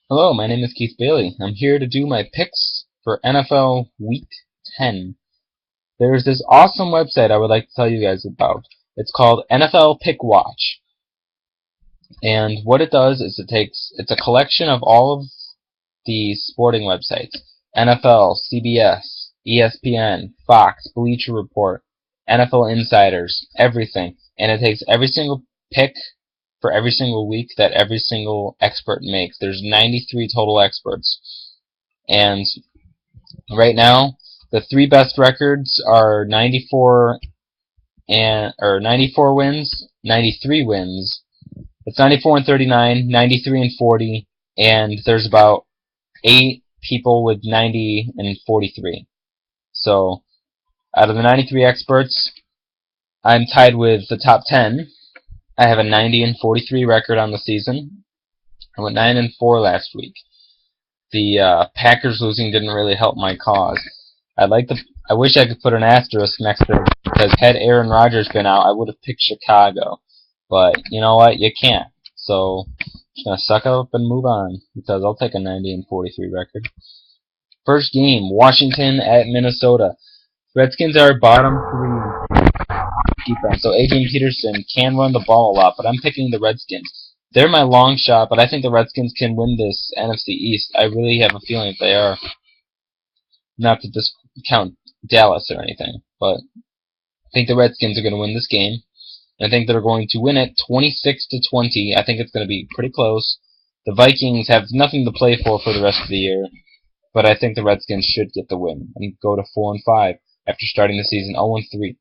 Hello, my name is Keith Bailey. I'm here to do my picks for NFL Week 10. There's this awesome website I would like to tell you guys about. It's called NFL Pick Watch. And what it does is it's a collection of all of the sporting websites. NFL, CBS, ESPN, Fox, Bleacher Report, NFL Insiders, everything. And it takes every single pick for every single week that every single expert makes. There's 93 total experts. And right now, the three best records are 94 wins, 93 wins. It's 94 and 39, 93 and 40, and there's about 8 people with 90 and 43. So, out of the 93 experts, I'm tied with the top 10. I have a 90 and 43 record on the season. I went 9 and 4 last week. The Packers losing didn't really help my cause. I wish I could put an asterisk next to it because had Aaron Rodgers been out, I would have picked Chicago. But you know what? You can't. So just gonna suck up and move on because I'll take a 90 and 43 record. First game, Washington at Minnesota. Redskins are bottom three defense, so Adrian Peterson can run the ball a lot, but I'm picking the Redskins. They're my long shot, but I think the Redskins can win this NFC East. I really have a feeling that they are. Not to discount Dallas or anything, but I think the Redskins are going to win this game. I think they're going to win it 26-20. I think it's going to be pretty close. The Vikings have nothing to play for the rest of the year, but I think the Redskins should get the win and go to 4-5 after starting the season 0-3.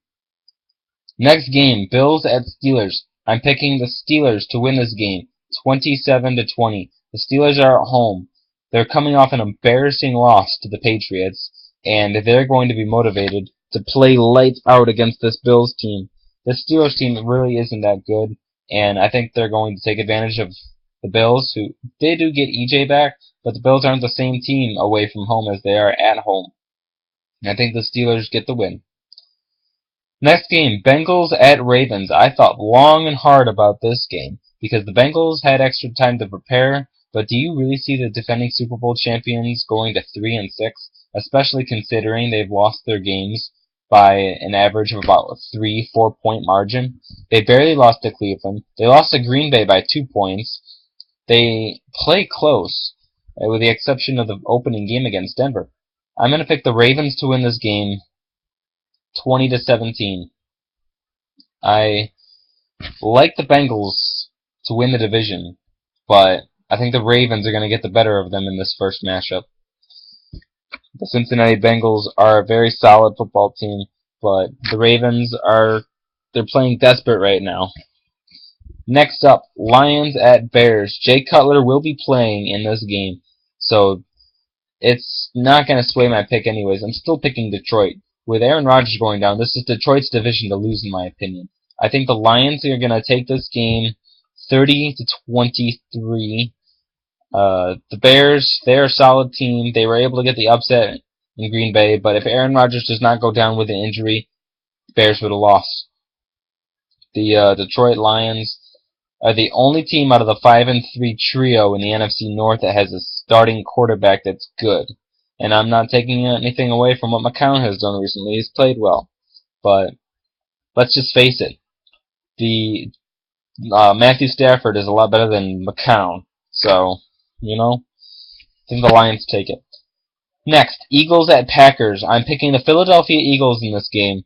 Next game, Bills at Steelers. I'm picking the Steelers to win this game, 27-20. The Steelers are at home. They're coming off an embarrassing loss to the Patriots, and they're going to be motivated to play lights out against this Bills team. The Steelers team really isn't that good, and I think they're going to take advantage of the Bills, who they do get EJ back, but the Bills aren't the same team away from home as they are at home. And I think the Steelers get the win. Next game, Bengals at Ravens. I thought long and hard about this game because the Bengals had extra time to prepare, but do you really see the defending Super Bowl champions going to 3-6, especially considering they've lost their games by an average of about a 3-4 point margin? They barely lost to Cleveland. They lost to Green Bay by 2 points. They play close, with the exception of the opening game against Denver. I'm going to pick the Ravens to win this game 20-17. I like the Bengals to win the division, but I think the Ravens are going to get the better of them in this first matchup. The Cincinnati Bengals are a very solid football team, but the Ravens they're playing desperate right now. Next up, Lions at Bears. Jay Cutler will be playing in this game, so it's not going to sway my pick anyways. I'm still picking Detroit. With Aaron Rodgers going down, this is Detroit's division to lose, in my opinion. I think the Lions are going to take this game 30-23. The Bears, they're a solid team. They were able to get the upset in Green Bay, but if Aaron Rodgers does not go down with an injury, the Bears would have lost. The Detroit Lions are the only team out of the 5-3 trio in the NFC North that has a starting quarterback that's good. And I'm not taking anything away from what McCown has done recently. He's played well. But let's just face it. The Matthew Stafford is a lot better than McCown. So, I think the Lions take it. Next, Eagles at Packers. I'm picking the Philadelphia Eagles in this game.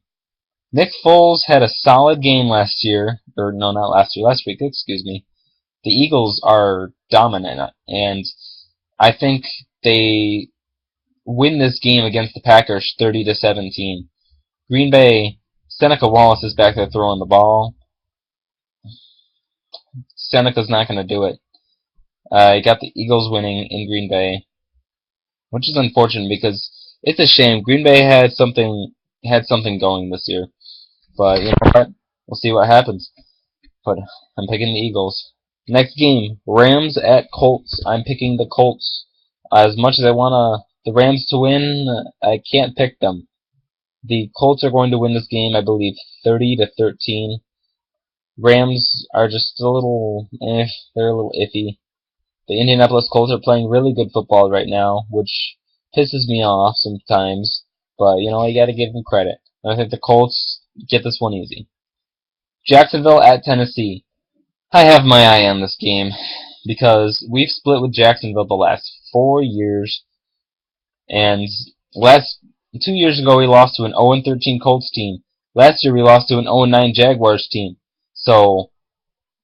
Nick Foles had a solid game last year. Or, no, not last year. Last week, excuse me. The Eagles are dominant. And I think they win this game against the Packers 30-17. Green Bay, Seneca Wallace is back there throwing the ball. Seneca's not going to do it. I got the Eagles winning in Green Bay, which is unfortunate because it's a shame. Green Bay had something going this year, but you know what? We'll see what happens. But I'm picking the Eagles. Next game, Rams at Colts. I'm picking the Colts. As much as I want the Rams to win, I can't pick them. The Colts are going to win this game, I believe, 30-13. Rams are just a little, they're a little iffy. The Indianapolis Colts are playing really good football right now, which pisses me off sometimes. But, you gotta give them credit. And I think the Colts get this one easy. Jacksonville at Tennessee. I have my eye on this game because we've split with Jacksonville the last 4 years, and 2 years ago we lost to an 0-13 Colts team. Last year we lost to an 0-9 Jaguars team. So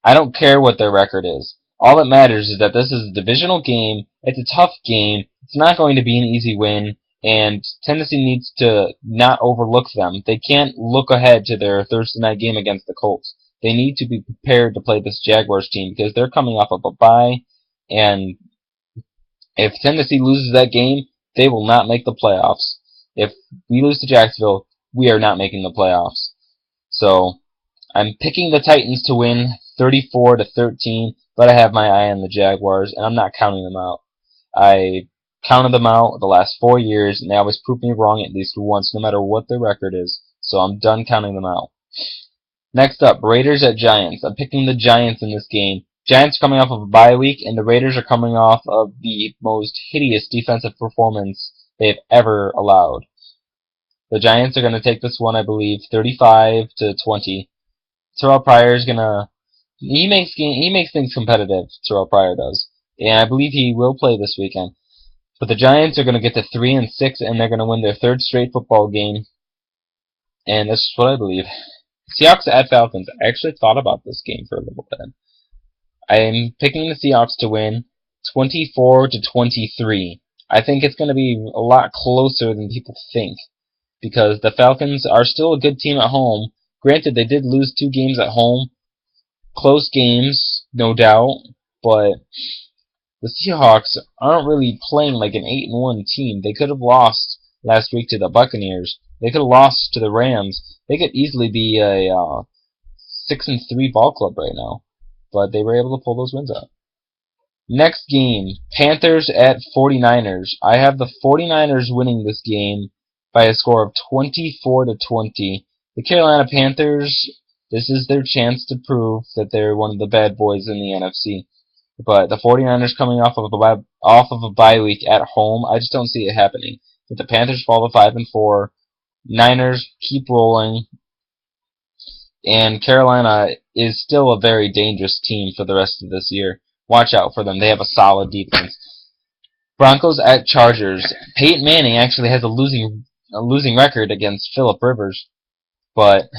I don't care what their record is. All that matters is that this is a divisional game. It's a tough game. It's not going to be an easy win, and Tennessee needs to not overlook them. They can't look ahead to their Thursday night game against the Colts. They need to be prepared to play this Jaguars team because they're coming off of a bye, and if Tennessee loses that game, they will not make the playoffs. If we lose to Jacksonville, we are not making the playoffs. So I'm picking the Titans to win 34-13, but I have my eye on the Jaguars, and I'm not counting them out. I counted them out the last 4 years, and they always prove me wrong at least once, no matter what their record is. So I'm done counting them out. Next up, Raiders at Giants. I'm picking the Giants in this game. Giants are coming off of a bye week, and the Raiders are coming off of the most hideous defensive performance they've ever allowed. The Giants are going to take this one, I believe, 35-20. Terrell Pryor is gonna. He makes things competitive. Terrell Pryor does, and I believe he will play this weekend. But the Giants are gonna get to 3-6, and they're gonna win their third straight football game. And that's what I believe. Seahawks at Falcons. I actually thought about this game for a little bit. I'm picking the Seahawks to win 24-23. I think it's gonna be a lot closer than people think, because the Falcons are still a good team at home. Granted, they did lose 2 games at home. Close games, no doubt, but the Seahawks aren't really playing like an 8-1 team. They could have lost last week to the Buccaneers. They could have lost to the Rams. They could easily be a 6-3 ball club right now, but they were able to pull those wins out. Next game, Panthers at 49ers. I have the 49ers winning this game by a score of 24-20. The Carolina Panthers, this is their chance to prove that they're one of the bad boys in the NFC. But the 49ers coming off of a bye week at home, I just don't see it happening. If the Panthers fall to 5-4, Niners keep rolling, and Carolina is still a very dangerous team for the rest of this year. Watch out for them. They have a solid defense. Broncos at Chargers. Peyton Manning actually has a losing record against Phillip Rivers. But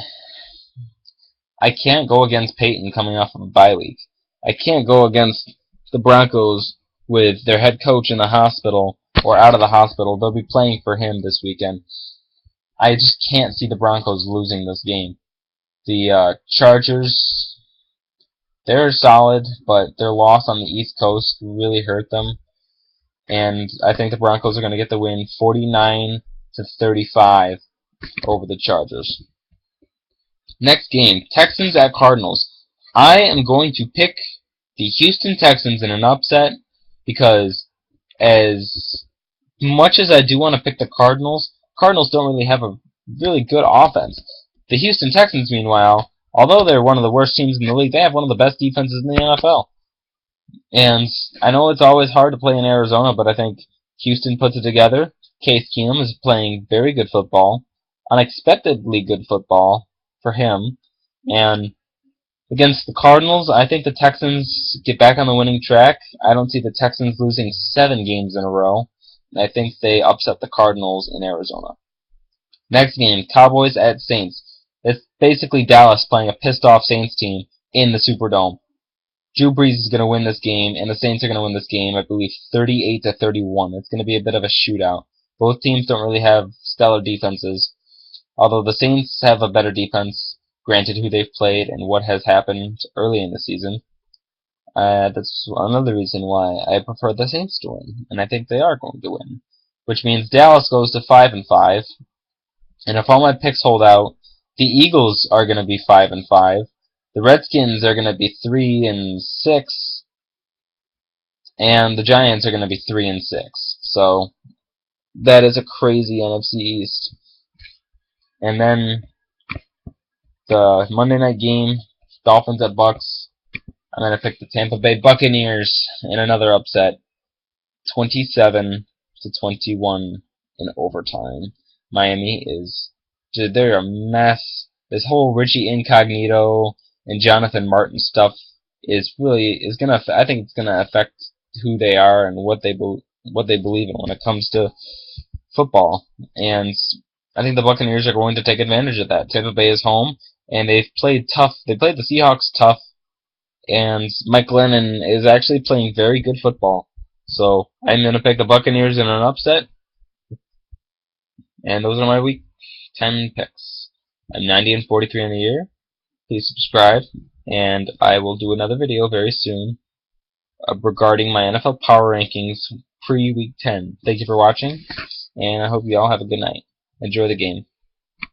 I can't go against Peyton coming off of a bye week. I can't go against the Broncos with their head coach in the hospital or out of the hospital. They'll be playing for him this weekend. I just can't see the Broncos losing this game. The Chargers, they're solid, but their loss on the East Coast really hurt them. And I think the Broncos are going to get the win 49-35 over the Chargers. Next game, Texans at Cardinals. I am going to pick the Houston Texans in an upset because as much as I do want to pick the Cardinals don't really have a really good offense. The Houston Texans, meanwhile, although they're one of the worst teams in the league, they have one of the best defenses in the NFL. And I know it's always hard to play in Arizona, but I think Houston puts it together. Case Keenum is playing very good football, unexpectedly good football for him. And against the Cardinals, I think the Texans get back on the winning track. I don't see the Texans losing 7 games in a row. I think they upset the Cardinals in Arizona. Next game, Cowboys at Saints. It's basically Dallas playing a pissed-off Saints team in the Superdome. Drew Brees is going to win this game, and the Saints are going to win this game, I believe, 38-31. It's going to be a bit of a shootout. Both teams don't really have stellar defenses, although the Saints have a better defense, granted who they've played and what has happened early in the season. That's another reason why I prefer the Saints to win, and I think they are going to win. Which means Dallas goes to 5-5, and if all my picks hold out, the Eagles are going to be 5-5, the Redskins are going to be 3-6, and the Giants are going to be 3-6. So that is a crazy NFC East. And then the Monday night game, Dolphins at Bucks. I'm gonna pick the Tampa Bay Buccaneers in another upset, 27-21 in overtime. Miami is, dude, they're a mess. This whole Richie Incognito and Jonathan Martin stuff is gonna. I think it's gonna affect who they are and what they believe in when it comes to football. And I think the Buccaneers are going to take advantage of that. Tampa Bay is home, and they've played tough. They played the Seahawks tough, and Mike Glennon is actually playing very good football. So I'm going to pick the Buccaneers in an upset, and those are my Week 10 picks. I'm 90-43 in the year. Please subscribe, and I will do another video very soon regarding my NFL Power Rankings pre-Week 10. Thank you for watching, and I hope you all have a good night. Enjoy the game.